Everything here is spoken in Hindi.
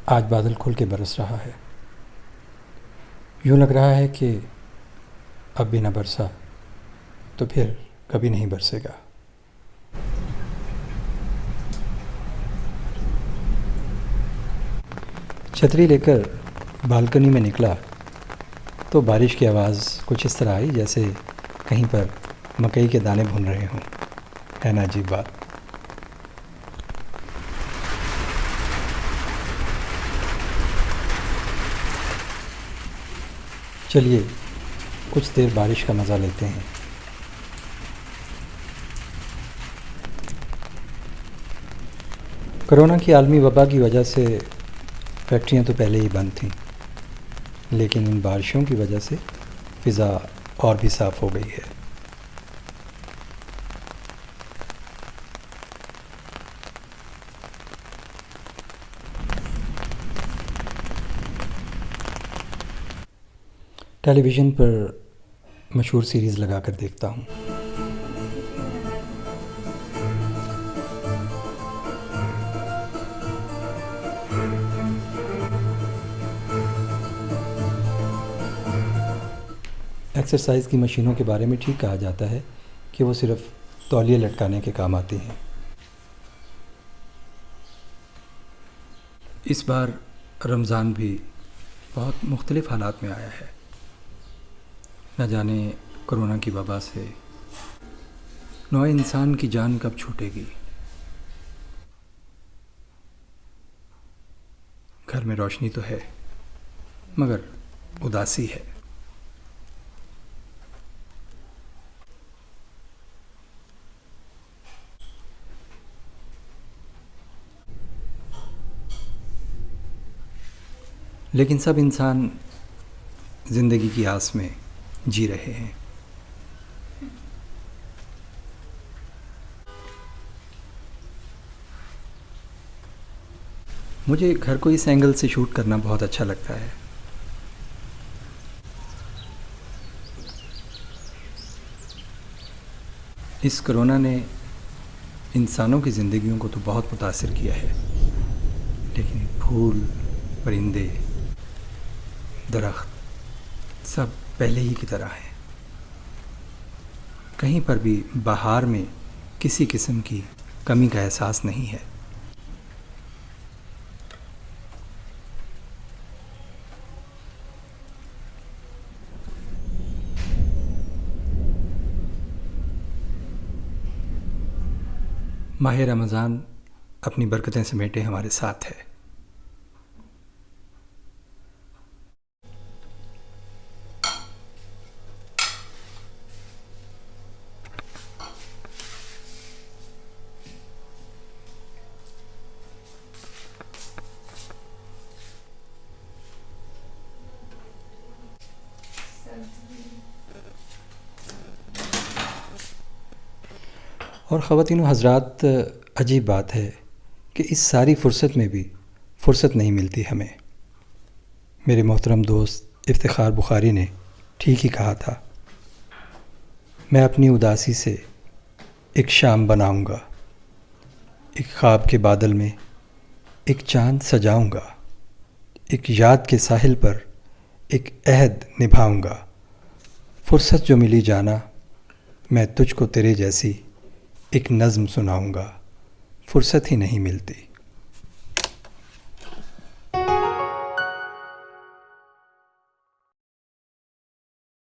आज बादल खुल के बरस रहा है। यूँ लग रहा है कि अब भी न बरसा तो फिर कभी नहीं बरसेगा। छतरी लेकर बालकनी में निकला तो बारिश की आवाज़ कुछ इस तरह आई जैसे कहीं पर मकई के दाने भुन रहे हों। है ना अजीब बात। चलिए कुछ देर बारिश का मज़ा लेते हैं। कोरोना की आलमी वबा की वजह से फैक्ट्रियां तो पहले ही बंद थीं, लेकिन इन बारिशों की वजह से फ़िज़ा और भी साफ़ हो गई है। टेलीविज़न पर मशहूर सीरीज़ लगा कर देखता हूँ। एक्सरसाइज की मशीनों के बारे में ठीक कहा जाता है कि वो सिर्फ़ तौलिए लटकाने के काम आती हैं। इस बार रमज़ान भी बहुत मुख्तलिफ़ हालात में आया है। न जाने कोरोना की वबा से नौ इंसान की जान कब छूटेगी। घर में रोशनी तो है मगर उदासी है। लेकिन सब इंसान ज़िंदगी की आस में जी रहे हैं। मुझे घर को इस एंगल से शूट करना बहुत अच्छा लगता है। इस कोरोना ने इंसानों की ज़िंदगियों को तो बहुत मुतासिर किया है, लेकिन फूल, परिंदे, दरख्त सब पहले ही की तरह हैं। कहीं पर भी बहार में किसी किस्म की कमी का एहसास नहीं है। माह रमज़ान अपनी बरकतें समेटे हमारे साथ है। और ख़वातीन व हज़रात, अजीब बात है कि इस सारी फ़ुर्सत में भी फ़ुर्सत नहीं मिलती हमें। मेरे मोहतरम दोस्त इफ्तिखार बुखारी ने ठीक ही कहा था, मैं अपनी उदासी से एक शाम बनाऊंगा, एक ख्वाब के बादल में एक चाँद सजाऊंगा, एक याद के साहिल पर एक अहद निभाऊंगा। फ़ुर्सत जो मिली जाना, मैं तुझको तेरे जैसी एक नज़्म सुनाऊंगा। फ़ुर्सत ही नहीं मिलती।